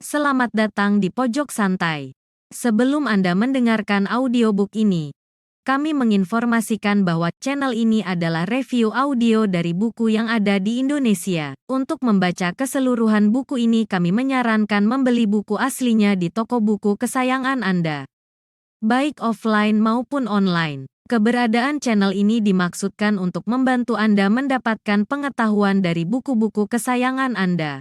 Selamat datang di Pojok Santai. Sebelum Anda mendengarkan audiobook ini, kami menginformasikan bahwa channel ini adalah review audio dari buku yang ada di Indonesia. Untuk membaca keseluruhan buku ini, kami menyarankan membeli buku aslinya di toko buku kesayangan Anda, baik offline maupun online. Keberadaan channel ini dimaksudkan untuk membantu Anda mendapatkan pengetahuan dari buku-buku kesayangan Anda.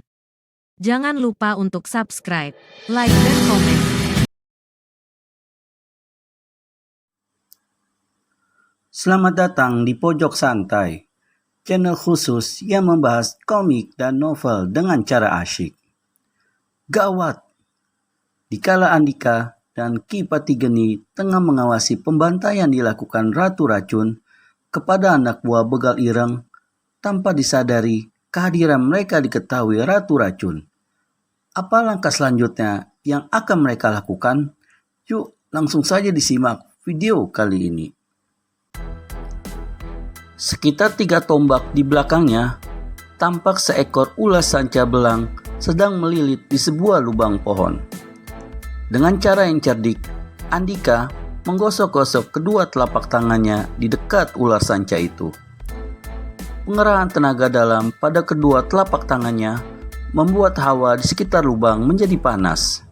Jangan lupa untuk subscribe, like, dan komen. Selamat datang di Pojok Santai, channel khusus yang membahas komik dan novel dengan cara asyik. Gawat! Dikala Andika dan Ki Patigeni tengah mengawasi pembantaian dilakukan Ratu Racun kepada anak buah begal ireng, tanpa disadari kehadiran mereka diketahui Ratu Racun. Apa langkah selanjutnya yang akan mereka lakukan? Yuk langsung saja disimak video kali ini. Sekitar 3 tombak di belakangnya, tampak seekor ular sanca belang sedang melilit di sebuah lubang pohon. Dengan cara yang cerdik, Andika menggosok-gosok kedua telapak tangannya di dekat ular sanca itu. Pengerahan tenaga dalam pada kedua telapak tangannya membuat hawa di sekitar lubang menjadi panas.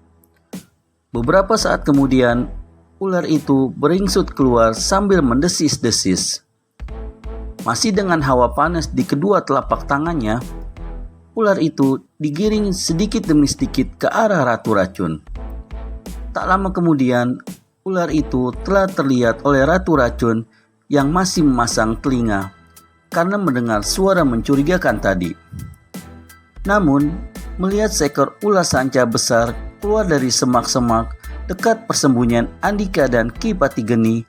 Beberapa saat kemudian, ular itu beringsut keluar sambil mendesis-desis. Masih dengan hawa panas di kedua telapak tangannya, ular itu digiring sedikit demi sedikit ke arah Ratu Racun. Tak lama kemudian, ular itu telah terlihat oleh Ratu Racun yang masih memasang telinga karena mendengar suara mencurigakan tadi. Namun, melihat seekor ular sanca besar keluar dari semak-semak dekat persembunyian Andika dan Ki Patigeni,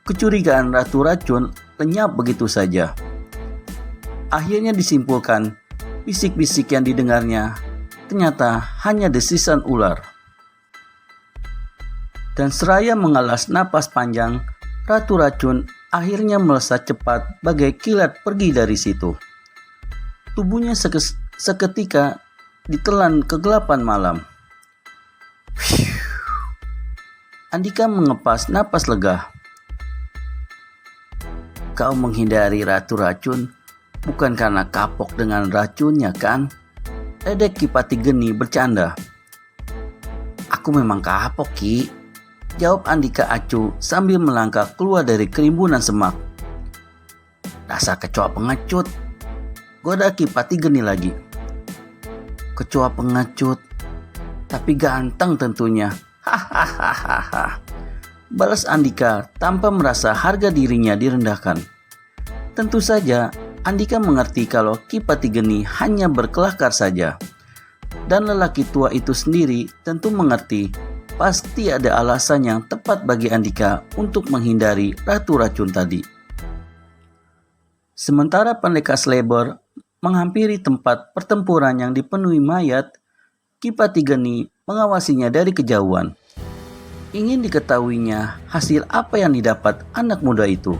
kecurigaan Ratu Racun lenyap begitu saja. Akhirnya disimpulkan, bisik-bisik yang didengarnya ternyata hanya desisan ular. Dan seraya mengalas napas panjang, Ratu Racun akhirnya melesat cepat bagai kilat pergi dari situ. Tubuhnya seketika ditelan kegelapan malam. Andika mengepas napas lega. Kau menghindari Ratu Racun bukan karena kapok dengan racunnya, kan? Ledek Ki Patigeni bercanda. Aku memang kapok, Ki, jawab Andika acuh sambil melangkah keluar dari kerimbunan semak. Dasar kecoa pengecut, goda Ki Patigeni lagi. Kecoa pengecut, tapi ganteng tentunya. Hahaha. Balas Andika tanpa merasa harga dirinya direndahkan. Tentu saja Andika mengerti kalau Ki Patigeni hanya berkelakar saja. Dan lelaki tua itu sendiri tentu mengerti pasti ada alasan yang tepat bagi Andika untuk menghindari Ratu Racun tadi. Sementara pendekar Sleber menghampiri tempat pertempuran yang dipenuhi mayat, Ki Patigeni mengawasinya dari kejauhan. Ingin diketahuinya hasil apa yang didapat anak muda itu.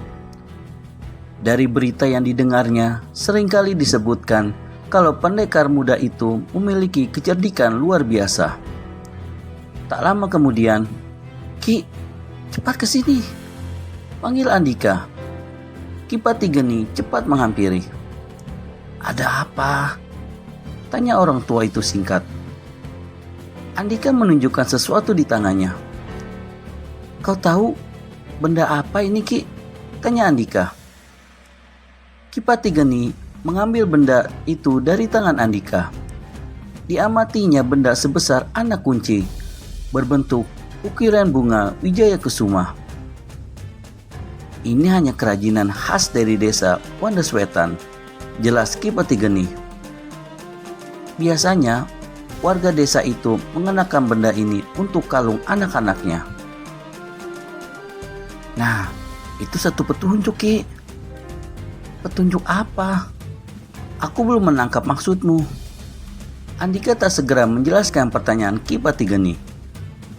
Dari berita yang didengarnya, seringkali disebutkan kalau pendekar muda itu memiliki kecerdikan luar biasa. Tak lama kemudian, Ki, cepat ke sini, panggil Andika. Ki Patigeni cepat menghampiri. Ada apa? Tanya orang tua itu singkat. Andika menunjukkan sesuatu di tangannya. Kau tahu benda apa ini, Ki? Tanya Andika. Ki Patigeni mengambil benda itu dari tangan Andika. Diamatinya benda sebesar anak kunci, berbentuk ukiran bunga Wijaya Kusuma. Ini hanya kerajinan khas dari desa Wandaswetan, jelas Ki Patigeni. Biasanya, warga desa itu mengenakan benda ini untuk kalung anak-anaknya. Nah, itu satu petunjuk, Ki. Petunjuk apa? Aku belum menangkap maksudmu. Andika tak segera menjelaskan pertanyaan Ki Patigeni.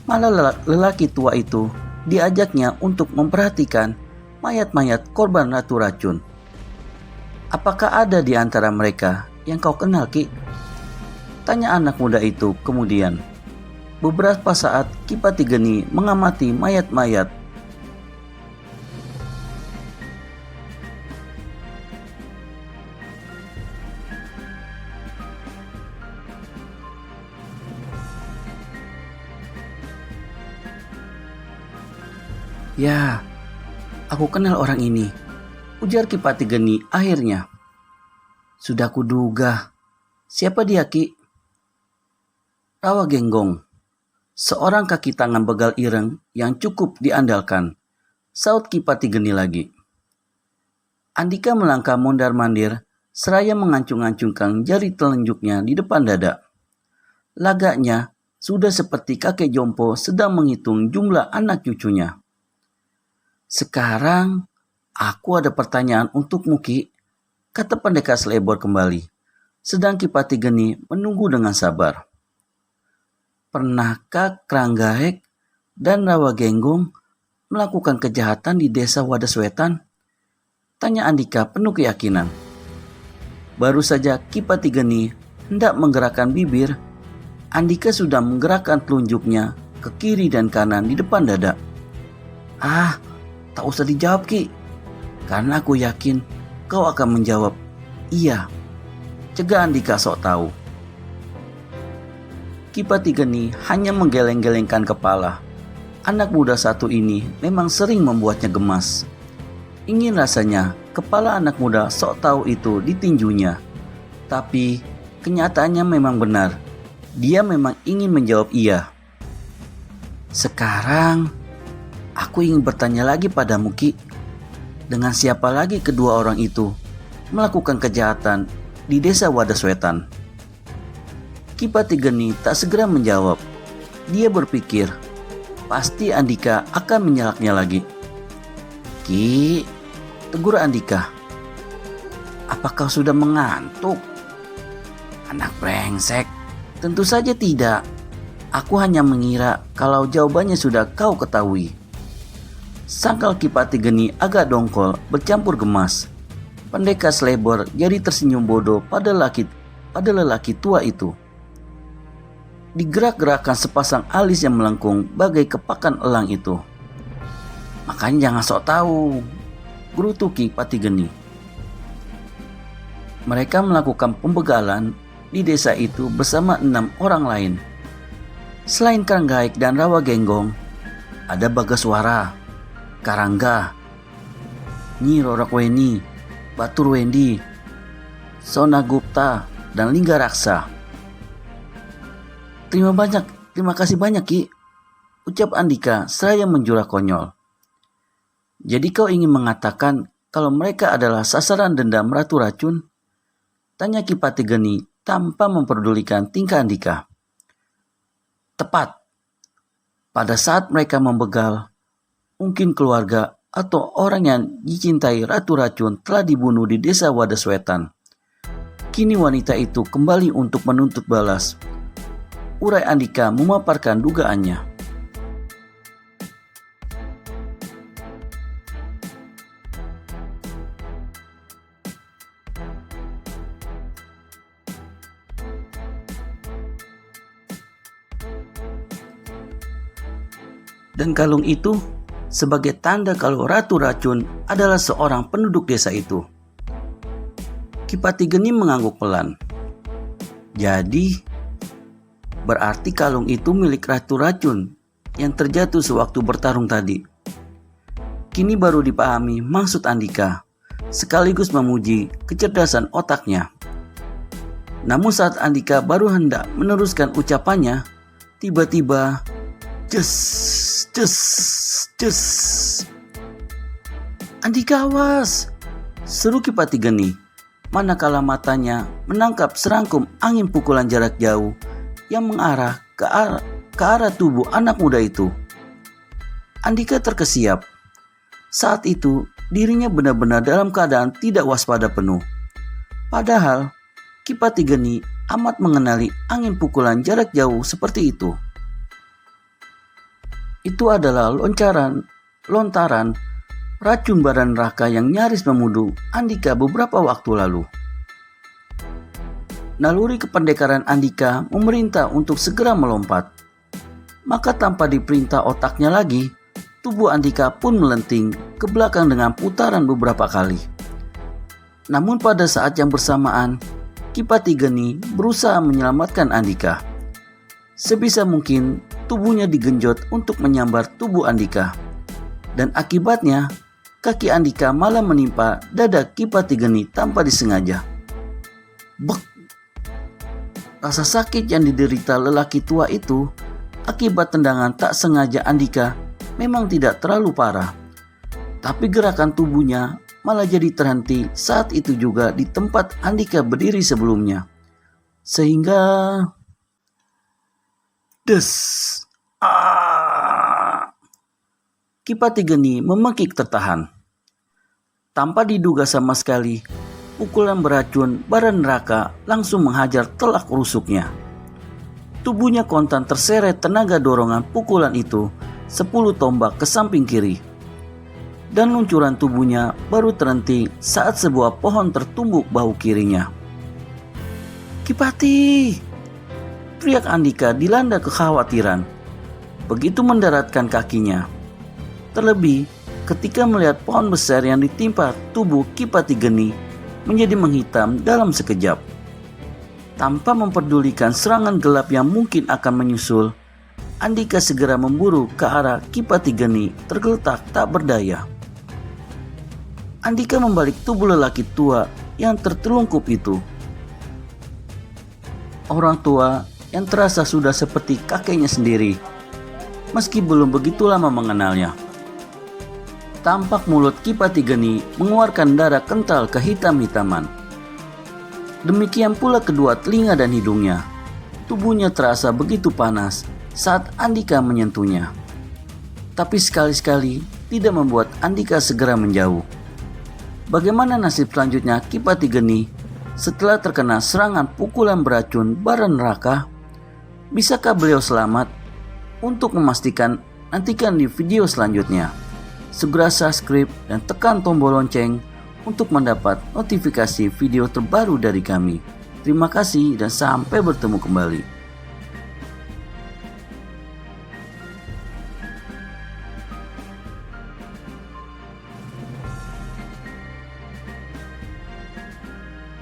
Malah lelaki tua itu diajaknya untuk memperhatikan mayat-mayat korban Ratu Racun. Apakah ada di antara mereka yang kau kenal, Ki? Tanya anak muda itu kemudian. Beberapa saat Kipati Geni mengamati mayat-mayat. Ya, aku kenal orang ini, ujar Kipati Geni akhirnya. Sudah kuduga. Siapa dia, Ki? Rawa Genggong, seorang kaki tangan begal ireng yang cukup diandalkan, saut Kipati Geni lagi. Andika melangkah mondar-mandir seraya mengancung-ancungkan jari telunjuknya di depan dada. Lagaknya sudah seperti kakek jompo sedang menghitung jumlah anak cucunya. Sekarang aku ada pertanyaan untukmu, Ki, kata pendekar selebor kembali, sedang Kipati Geni menunggu dengan sabar. Pernahkah Kranggaek dan Rawa Genggong melakukan kejahatan di desa Wadaswetan? Tanya Andika penuh keyakinan. Baru saja Kipati Geni hendak menggerakkan bibir, Andika sudah menggerakkan telunjuknya ke kiri dan kanan di depan dada. Tak usah dijawab, Ki, karena aku yakin kau akan menjawab iya. Cegah Andika sok tahu. Kipati Geni hanya menggeleng-gelengkan kepala. Anak muda satu ini memang sering membuatnya gemas. Ingin rasanya kepala anak muda sok tahu itu ditinjunya. Tapi kenyataannya memang benar. Dia memang ingin menjawab iya. Sekarang aku ingin bertanya lagi padamu, Ki. Dengan siapa lagi kedua orang itu melakukan kejahatan di desa Wadaswetan? Kipati Geni tak segera menjawab. Dia berpikir, pasti Andika akan menyalaknya lagi. Ki, tegur Andika. Apa kau sudah mengantuk? Anak brengsek, tentu saja tidak. Aku hanya mengira kalau jawabannya sudah kau ketahui. Sangkal Kipati Geni agak dongkol bercampur gemas. Pendekar selebor jadi tersenyum bodoh pada lelaki tua itu. Digerak-gerakkan sepasang alis yang melengkung bagai kepakan elang itu. Makanya jangan sok tahu, gerutuki Kipati Geni. Mereka melakukan pembegalan di desa itu bersama 6 orang lain. Selain Kranggaek dan Rawa Genggong, ada Bagaswara, Karangga, Nyi Rorakweni, Batur Wendi, Sona Gupta, dan Lingga Raksa. Terima kasih banyak, Ki, ucap Andika seraya menjura konyol. Jadi kau ingin mengatakan kalau mereka adalah sasaran dendam Ratu Racun? Tanya Kipati Geni tanpa memperdulikan tingkah Andika. Tepat. Pada saat mereka membegal, mungkin keluarga atau orang yang dicintai Ratu Racun telah dibunuh di desa Wadaswetan. Kini wanita itu kembali untuk menuntut balas. Urai Andika memaparkan dugaannya. Dan kalung itu sebagai tanda kalau Ratu Racun adalah seorang penduduk desa itu. Kipati Geni mengangguk pelan. Jadi berarti kalung itu milik Ratu Racun yang terjatuh sewaktu bertarung tadi. Kini baru dipahami maksud Andika, sekaligus memuji kecerdasan otaknya. Namun saat Andika baru hendak meneruskan ucapannya, tiba-tiba Ces. Andika, awas! Seru Kipati Geni, manakala matanya menangkap serangkum angin pukulan jarak jauh yang mengarah ke arah tubuh anak muda itu. Andika terkesiap. Saat itu dirinya benar-benar dalam keadaan tidak waspada penuh. Padahal Kipati Geni amat mengenali angin pukulan jarak jauh seperti itu. Itu adalah lontaran racun bara neraka yang nyaris membunuh Andika beberapa waktu lalu. Naluri kependekaran Andika memerintah untuk segera melompat. Maka tanpa diperintah otaknya lagi, tubuh Andika pun melenting ke belakang dengan putaran beberapa kali. Namun pada saat yang bersamaan, Kipati Geni berusaha menyelamatkan Andika. Sebisa mungkin tubuhnya digenjot untuk menyambar tubuh Andika. Dan akibatnya, kaki Andika malah menimpa dada Kipati Geni tanpa disengaja. Bek! Rasa sakit yang diderita lelaki tua itu akibat tendangan tak sengaja Andika memang tidak terlalu parah. Tapi gerakan tubuhnya malah jadi terhenti saat itu juga di tempat Andika berdiri sebelumnya. Sehingga... Des! Kipati Geni memekik tertahan. Tanpa diduga sama sekali, pukulan beracun bara neraka langsung menghajar telak rusuknya. Tubuhnya kontan terseret tenaga dorongan pukulan itu 10 tombak ke samping kiri. Dan luncuran tubuhnya baru terhenti saat sebuah pohon tertumbuk bahu kirinya. Kipati! Teriak Andika dilanda kekhawatiran. Begitu mendaratkan kakinya. Terlebih ketika melihat pohon besar yang ditimpa tubuh Kipati Geni menjadi menghitam dalam sekejap. Tanpa memperdulikan serangan gelap yang mungkin akan menyusul, Andika segera memburu ke arah Kipati Geni tergeletak tak berdaya. Andika membalik tubuh lelaki tua yang tertelungkup itu. Orang tua yang terasa sudah seperti kakeknya sendiri, meski belum begitu lama mengenalnya. Tampak mulut Kipati Geni mengeluarkan darah kental kehitam-hitaman. Demikian pula kedua telinga dan hidungnya. Tubuhnya terasa begitu panas saat Andika menyentuhnya. Tapi sekali-sekali tidak membuat Andika segera menjauh. Bagaimana nasib selanjutnya Kipati Geni setelah terkena serangan pukulan beracun bara neraka? Bisakah beliau selamat? Untuk memastikan, nantikan di video selanjutnya. Segera subscribe dan tekan tombol lonceng untuk mendapat notifikasi video terbaru dari kami. Terima kasih dan sampai bertemu kembali.